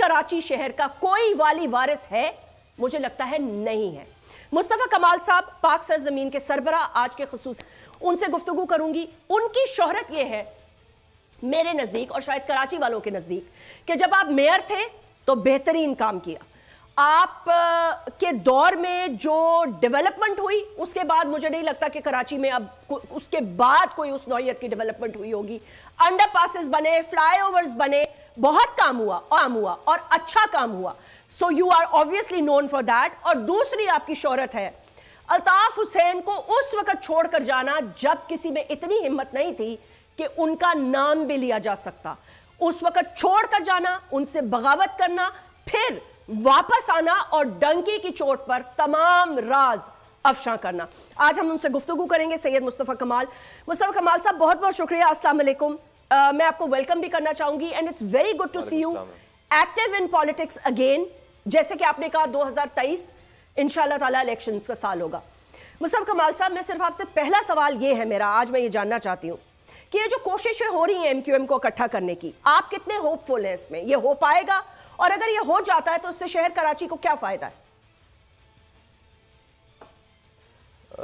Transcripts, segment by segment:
कराची शहर का कोई वाली वारिस है? मुझे लगता है नहीं है। मुस्तफा कमाल साहब पाक सरजमीन के सरबरा आज के खुसूस उनसे गुफ्तगू करूंगी। उनकी शोहरत यह है मेरे नजदीक और शायद कराची वालों के नजदीक कि जब आप मेयर थे तो बेहतरीन काम किया। आप के दौर में जो डेवलपमेंट हुई उसके बाद मुझे नहीं लगता कि कराची में अब उसके बाद कोई उस नौयत की डेवलपमेंट हुई होगी। अंडरपासेस बने, फ्लाईओवर्स बने, बहुत काम हुआ और अच्छा काम हुआ। So you are obviously known for that. और दूसरी आपकी शोहरत है अल्ताफ हुसैन को उस वक्त छोड़कर जाना जब किसी में इतनी हिम्मत नहीं थी कि उनका नाम भी लिया जा सकता। उस वक्त छोड़कर जाना, उनसे बगावत करना, फिर वापस आना और डंकी की चोट पर तमाम राज अफशा करना। आज हम उनसे गुफ्तगू करेंगे। सैयद मुस्तफा कमाल साहब, बहुत बहुत शुक्रिया। अस्सलाम वालेकुम। मैं आपको वेलकम भी करना चाहूंगी and it's very good to see you active in politics again. जैसे कि आपने कहा 2023 इंशाल्लाह ताला इलेक्शंस का साल होगा। मुस्तफा कमाल साहब, मैं सिर्फ आपसे पहला सवाल ये है मेरा, आज मैं ये जानना चाहती हूं कि ये जो कोशिशें हो रही हैं एमक्यूएम को इकट्ठा करने की, आप कितने होपफुल हैं इसमें? ये हो पाएगा? और अगर ये हो जाता है तो उससे शहर कराची को क्या फायदा है?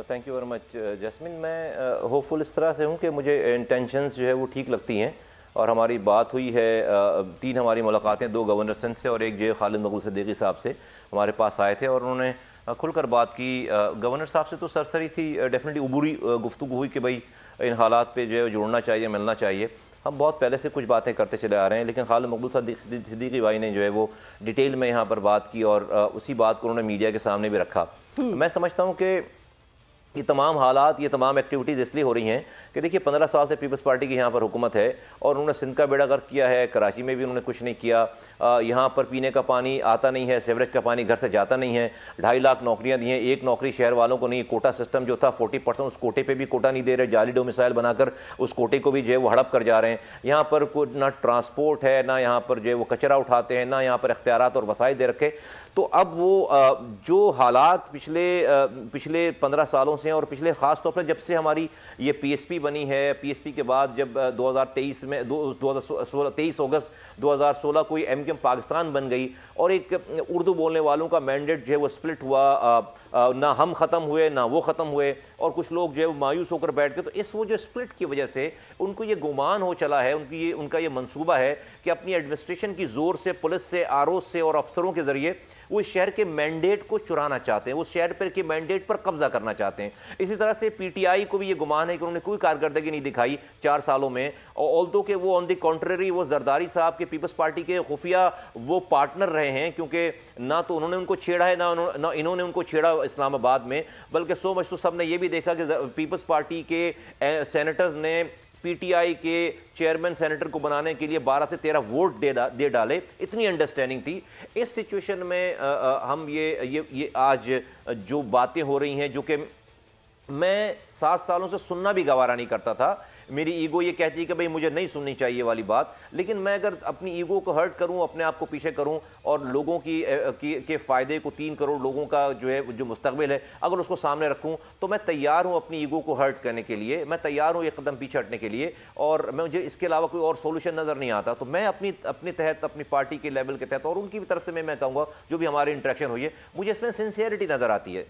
Thank you very much Jasmine. मैं होपफुल इस तरह से हूँ कि मुझे इंटेंशंस जो है वो ठीक लगती हैं और हमारी बात हुई है। 3 हमारी मुलाकातें 2 गवर्नर सिंध से और एक जो खालिद मकबूल सिद्दीकी साहब से हमारे पास आए थे और उन्होंने खुलकर बात की। गवर्नर साहब से तो सरसरी थी, डेफिनेटली उबूरी गुफ्तगू हुई कि भाई इन हालात पे जो है जुड़ना चाहिए, मिलना चाहिए। हम बहुत पहले से कुछ बातें करते चले आ रहे हैं, लेकिन खालिद मकबूल सिद्दीकी भाई ने जो है वो डिटेल में यहाँ पर बात की और उसी बात को उन्होंने मीडिया के सामने भी रखा। मैं समझता हूँ कि ये तमाम हालात, ये तमाम एक्टिविटीज़ इसलिए हो रही हैं कि देखिए 15 साल से पीपल्स पार्टी की यहाँ पर हुकूमत है और उन्होंने सिंध का बेड़ा गर्क किया है, कराची में भी उन्होंने कुछ नहीं किया। यहाँ पर पीने का पानी आता नहीं है, सीवरेज का पानी घर से जाता नहीं है। 2.5 लाख नौकरियाँ दी हैं, एक नौकरी शहर वालों को नहीं। कोटा सिस्टम जो था 40%, उस कोटे पर भी कोटा नहीं दे रहे, जाली डोमिसाइल बनाकर उस कोटे को भी जो है वो हड़प कर जा रहे हैं। यहाँ पर कोई ना ट्रांसपोर्ट है, ना यहाँ पर जो है वो कचरा उठाते हैं, ना यहाँ पर इख्तियारात और वसाइल दे रखे। तो अब वो जो हालात पिछले 15 सालों से और पिछले ख़ास तौर पर जब से हमारी ये पीएसपी बनी है, पीएसपी के बाद जब 2023 में 23 अगस्त 2016 को एमक्यूएम पाकिस्तान बन गई और एक उर्दू बोलने वालों का मैंडेट जो है वो स्प्लिट हुआ, ना हम ख़त्म हुए ना वो ख़त्म हुए और कुछ लोग जो है वो मायूस होकर बैठ गए। तो इस वो जो स्प्लिट की वजह से उनको ये गुमान हो चला है, उनका ये मंसूबा है कि अपनी एडमिनिस्ट्रेशन की ज़ोर से, पुलिस से, आरओ से और अफसरों के ज़रिए वो इस शहर के मैंडेट को चुराना चाहते हैं, उस शहर पर के मैंडेट पर कब्जा करना चाहते हैं। इसी तरह से पीटीआई को भी ये गुमान है कि उन्होंने कोई कारकर्दगी नहीं दिखाई 4 सालों में। और ऑल्दो के वो ऑन द कॉन्ट्ररी वो जरदारी साहब के पीपल्स पार्टी के खुफिया वो पार्टनर रहे हैं, क्योंकि ना तो उन्होंने उनको छेड़ा है ना इन्होंने उनको छेड़ा इस्लामाबाद में। बल्कि सो मच तो सबने ये भी देखा कि पीपल्स पार्टी के सेनेटर्स ने पीटीआई के चेयरमैन सेनेटर को बनाने के लिए 12 से 13 वोट दे डाले। इतनी अंडरस्टैंडिंग थी। इस सिचुएशन में हम ये आज जो बातें हो रही हैं, जो कि मैं 7 सालों से सुनना भी गवारा नहीं करता था। मेरी ईगो ये कहती है कि भाई मुझे नहीं सुननी चाहिए वाली बात, लेकिन मैं अगर अपनी ईगो को हर्ट करूं, अपने आप को पीछे करूं और लोगों के फ़ायदे को, 3 करोड़ लोगों का जो है जो मुस्तकबिल है, अगर उसको सामने रखूं तो मैं तैयार हूं अपनी ईगो को हर्ट करने के लिए, मैं तैयार हूं एक कदम पीछे हटने के लिए। और मुझे इसके अलावा कोई और सोल्यूशन नज़र नहीं आता। तो मैं अपने तहत, अपनी पार्टी के लेवल के तहत और उनकी तरफ से मैं कहूँगा जो भी हमारी इंटरेक्शन हुई है, मुझे इसमें सिंसियरिटी नज़र आती है।